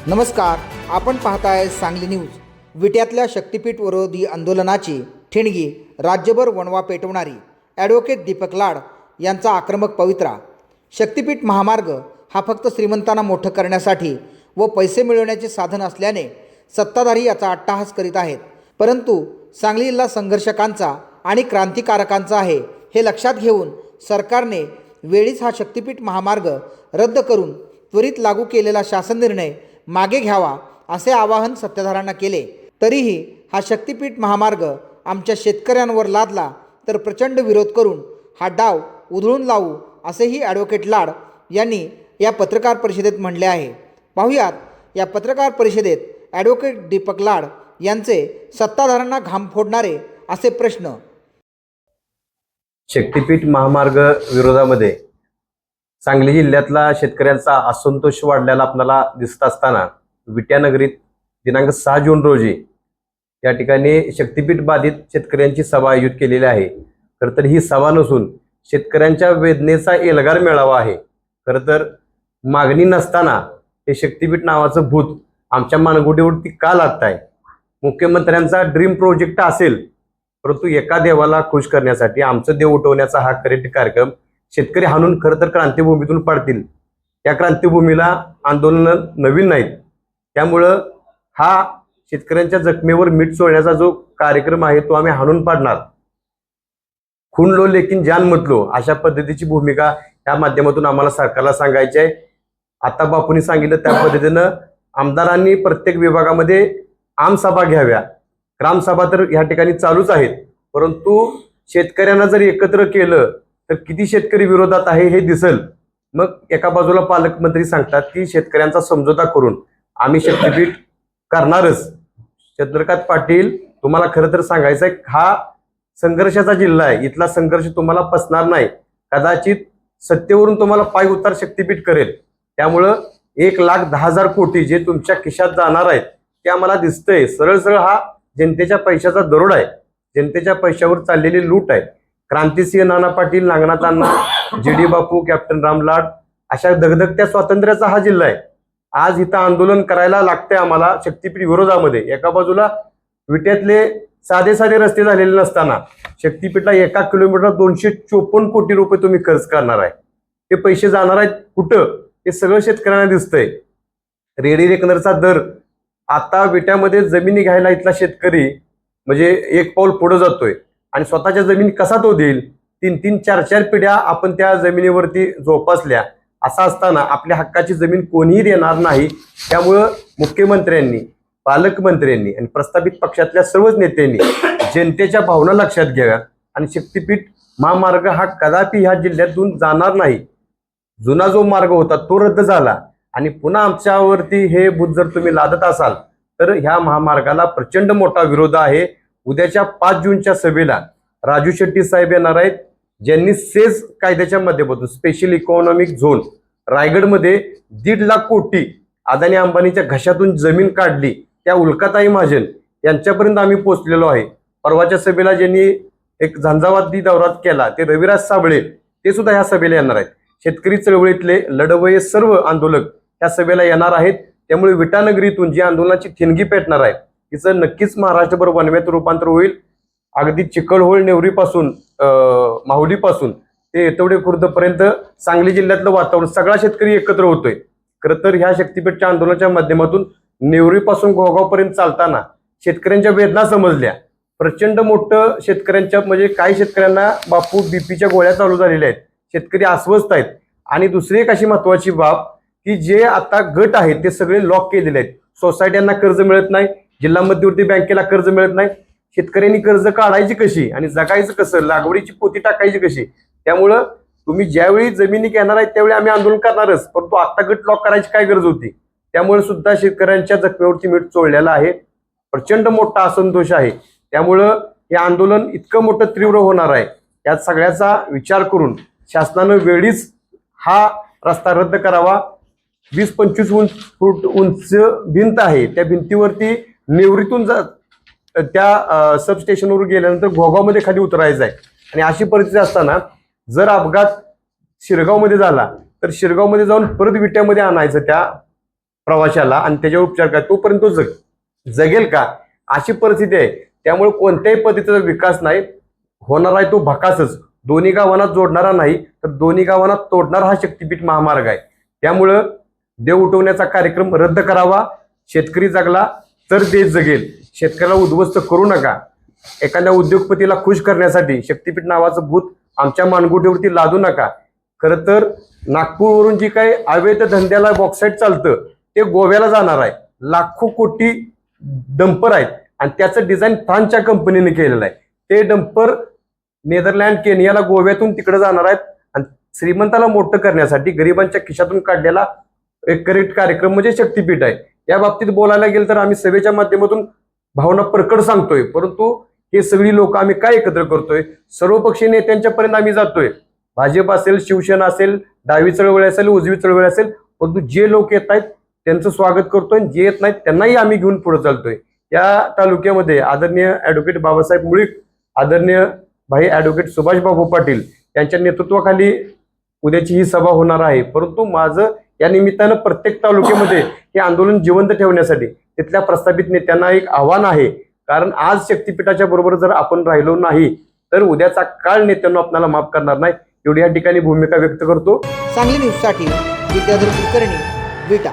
नमस्कार, आपण पाहताय सांगली न्यूज. विट्यातल्या शक्तीपीठ विरोधी आंदोलनाची ठिणगी राज्यभर वणवा पेटवणारी ॲडव्होकेट दीपक लाड यांचा आक्रमक पवित्रा. शक्तीपीठ महामार्ग हा फक्त श्रीमंतांना मोठं करण्यासाठी व पैसे मिळवण्याचे साधन असल्याने सत्ताधारी याचा अट्टहास करीत आहेत. परंतु सांगली जिल्हा संघर्षकांचा आणि क्रांतिकारकांचा आहे हे लक्षात घेऊन सरकारने वेळीच हा शक्तीपीठ महामार्ग रद्द करून त्वरित लागू केलेला शासन निर्णय मागे घ्यावा असे आवाहन सत्ताधाऱ्यांना केले. तरीही हा शक्तीपीठ महामार्ग आमच्या शेतकऱ्यांवर लादला तर प्रचंड विरोध करून हा डाव उधळून लावू असेही ॲडव्होकेट लाड यांनी या पत्रकार परिषदेत म्हणले आहे. पाहुयात या पत्रकार परिषदेत ॲडव्होकेट दीपक लाड यांचे सत्ताधाऱ्यांना घाम फोडणारे असे प्रश्न. शक्तीपीठ महामार्ग विरोधामध्ये सांगली जिल्ह्यातला शेतकऱ्यांचा असंतोष वाढलेला आपल्याला दिसत असताना विट्यानगरीत दिनांक 6 जून रोजी या ठिकाणी शक्तीपीठ बाधित शेतकऱ्यांची सभा आयोजित केलेली आहे. खरं तर ही सभा नसून शेतकऱ्यांच्या वेदनेचा एल्गार मेळावा आहे. खरं तर मागणी नसताना हे शक्तीपीठ नावाचं भूत आमच्या मानगुटीवरती का लादताय? मुख्यमंत्र्यांचा ड्रीम प्रोजेक्ट असेल, परंतु एका देवाला खुश करण्यासाठी आमचं देव उठवण्याचा हा करेक्ट कार्यक्रम शेतकरी हाणून खरं तर क्रांतिभूमीतून पाडतील. त्या क्रांतिभूमीला आंदोलन नवीन नाहीत. त्यामुळं हा शेतकऱ्यांच्या जखमेवर मीठ चोळण्याचा जो कार्यक्रम आहे तो आम्ही हाणून पाडणार. खून लो लेकिन जान मत लो अशा पद्धतीची भूमिका या माध्यमातून आम्हाला सरकारला सांगायची आहे. आता बापूंनी सांगितलं त्या पद्धतीनं आमदारांनी प्रत्येक विभागामध्ये आमसभा घ्याव्या. ग्रामसभा तर ह्या ठिकाणी चालूच आहेत, परंतु शेतकऱ्यांना जर एकत्र केलं तर किती शेतकरी विरोधात आहे हे दिसेल. मग एका बाजूला पालकमंत्री सांगतात की शेतकऱ्यांचा समझोता करून आम्ही शक्तीपीठ करणारच. चंद्रकांत पाटील, तुम्हाला खरं तर सांगायचं आहे, हा संघर्षाचा जिल्हा आहे. इथला संघर्ष तुम्हाला पसणार नाही. कदाचित सत्तेवरून तुम्हाला पाय उतार शक्तीपीठ करेल. त्यामुळं 1,10,000 कोटी जे तुमच्या खिशात जाणार आहेत ते आम्हाला दिसतंय. सरळ सरळ हा जनतेच्या पैशाचा दरोडा आहे. जनतेच्या पैशावर चाललेली लूट आहे. क्रांतिसिंह नाना पाटील, नागनाथ अण्णा, जी.डी. बापू, कॅप्टन राम लाड अशा धगधगत्या स्वातंत्र्याचा हा जिल्हा आहे. आज इथं आंदोलन करायला लागतंय आम्हाला शक्तीपीठ विरोधामध्ये. एका बाजूला विट्यातले साधे साधे रस्ते झालेले नसताना शक्तीपीठला 1 किलोमीटर 254 कोटी रुपये तुम्ही खर्च करणार आहे. ते पैसे जाणार आहेत कुठं हे सगळं शेतकऱ्यांना दिसतंय. रेडी रेकनरचा दर आता विट्यामध्ये जमिनी घ्यायला इथला शेतकरी म्हणजे एक पाऊल पुढे जातोय आणि स्वतःच्या जमिनी कसा तो देईल? 3-3, 4-4 पिढ्या आपण त्या जमिनीवरती जोपासल्या. असं असताना आपल्या हक्काची जमीन कोणीही देणार नाही. त्यामुळं मुख्यमंत्र्यांनी, पालकमंत्र्यांनी आणि प्रस्थापित पक्षातल्या सर्वच नेत्यांनी जनतेच्या भावना लक्षात घ्याव्या आणि शक्तीपीठ महामार्ग हा कदापि ह्या जिल्ह्यातून जाणार नाही. जुना जो मार्ग होता तो रद्द झाला आणि पुन्हा आमच्यावरती हे भूत जर तुम्ही लादत असाल तर ह्या महामार्गाला प्रचंड मोठा विरोध आहे. उद्याच्या 5 जूनच्या सभेला राजू शेट्टी साहेब येणार आहेत, ज्यांनी सेस कायद्याच्या माध्यमातून स्पेशल इकॉनॉमिक झोन रायगडमध्ये 1.5 लाख कोटी अदानी अंबानीच्या घशातून जमीन काढली त्या उल्काताई महाजन यांच्यापर्यंत आम्ही पोहोचलेलो आहे. परवाच्या सभेला ज्यांनी एक झंझावाती दौरा केला ते रविराज साबळे ते सुद्धा ह्या सभेला येणार आहेत. शेतकरी चळवळीतले लढवय्ये सर्व आंदोलक त्या सभेला येणार आहेत. त्यामुळे विटानगरीतून जी आंदोलनाची ठिणगी पेटणार आहे तिचं नक्कीच महाराष्ट्रभर वनव्यात रूपांतर होईल. अगदी चिखलहोळ नेवरीपासून माहुलीपासून ते येतवडे खुर्दपर्यंत सांगली जिल्ह्यातलं वातावरण सगळा शेतकरी एकत्र होतोय. खरं तर ह्या शक्तीपीठच्या आंदोलनाच्या माध्यमातून नेवरीपासून घोगावपर्यंत चालताना शेतकऱ्यांच्या वेदना समजल्या. प्रचंड मोठं शेतकऱ्यांच्या म्हणजे काही शेतकऱ्यांना बापू बीपीच्या गोळ्या चालू झालेल्या आहेत. शेतकरी अस्वस्थ आहेत. आणि दुसरी एक अशी महत्वाची बाब की जे आता गट आहेत ते सगळे लॉक केलेले आहेत. सोसायट्यांना कर्ज मिळत नाही, जिल्हा मध्यवर्ती बँकेला कर्ज मिळत नाही. शेतकऱ्यांनी कर्ज काढायची कशी आणि जगायचं कसं, लागवडीची पोती टाकायची कशी? त्यामुळं तुम्ही ज्यावेळी जमिनी घेणार आहेत त्यावेळी आम्ही आंदोलन करणारच, परंतु आता गट लॉक करायची काय गरज होती? त्यामुळे सुद्धा शेतकऱ्यांच्या जखमेवरती मीठ चोळलेलं आहे. प्रचंड मोठा असंतोष आहे. त्यामुळं हे आंदोलन इतकं मोठं तीव्र होणार आहे. या सगळ्याचा विचार करून शासनानं वेळीच हा रस्ता रद्द करावा. 20-25 फूट उंच भिंत आहे. त्या भिंतीवरती नेवरीतून त्या सबस्टेशनवर गेल्यानंतर घोगावमध्ये खाली उतरायचं आहे. आणि अशी परिस्थिती असताना जर अपघात शिरगावमध्ये झाला तर शिरगावमध्ये जाऊन परत विट्यामध्ये आणायचं त्या प्रवाशाला आणि त्याच्यावर उपचार करा, तोपर्यंत तो जगेल का, अशी परिस्थिती आहे. त्यामुळे कोणत्याही पद्धतीचा विकास नाही होणार आहे, तो भकासच. दोन्ही गावांना जोडणारा नाही तर दोन्ही गावांना तोडणारा हा शक्तीपीठ महामार्ग आहे. त्यामुळं देव उठवण्याचा कार्यक्रम रद्द करावा. शेतकरी जगला तर देश जगेल. शेतकऱ्याला उद्ध्वस्त करू नका. एखाद्या उद्योगपतीला खुश करण्यासाठी शक्तीपीठ नावाचं भूत आमच्या मानगुटीवरती लादू नका. खरं तर नागपूरवरून जी काही अवैध धंद्याला बॉक्साईट चालतं ते गोव्याला जाणार आहे. लाखो कोटी डंपर आहेत आणि त्याचं डिझाईन फ्रान्सच्या कंपनीने केलेलं आहे. ते डंपर नेदरलँड, केनियाला, गोव्यातून तिकडे जाणार आहेत. आणि श्रीमंताला मोठं करण्यासाठी गरिबांच्या खिशातून काढलेला एक करेक्ट कार्यक्रम म्हणजे शक्तीपीठ आहे. या बाबतीत बोलायला गेलं तर आम्ही सभेच्या माध्यमातून भावना प्रकट सांगतोय, परंतु हे सगळी लोक आम्ही काय एकत्र करतोय, सर्वपक्षीय नेत्यांच्यापर्यंत आम्ही जातोय. भाजप असेल, शिवसेना असेल, डावी चळवळ असेल, उजवी चळवळ असेल, परंतु जे लोक येत आहेत त्यांचं स्वागत करतोय, जे येत नाहीत त्यांनाही आम्ही घेऊन पुढे चालतोय. या तालुक्यामध्ये आदरणीय ॲडव्होकेट बाबासाहेब मुळीक, आदरणीय भाई ॲडव्होकेट सुभाषबाबू पाटील यांच्या नेतृत्वाखाली उद्याची ही सभा होणार आहे. परंतु माझं या निमित्तानं प्रत्येक तालुक्यामध्ये हे आंदोलन जिवंत ठेवण्यासाठी तिथल्या प्रस्थापित नेत्यांना एक आव्हान आहे. कारण आज शक्तीपीठाच्या बरोबर जर आपण राहिलो नाही तर उद्याचा काळ नेत्यांना आपल्याला माफ करणार नाही. एवढी या ठिकाणी भूमिका व्यक्त करतो. सांगली न्यूजसाठी विद्याधर कुलकर्णी, विटा.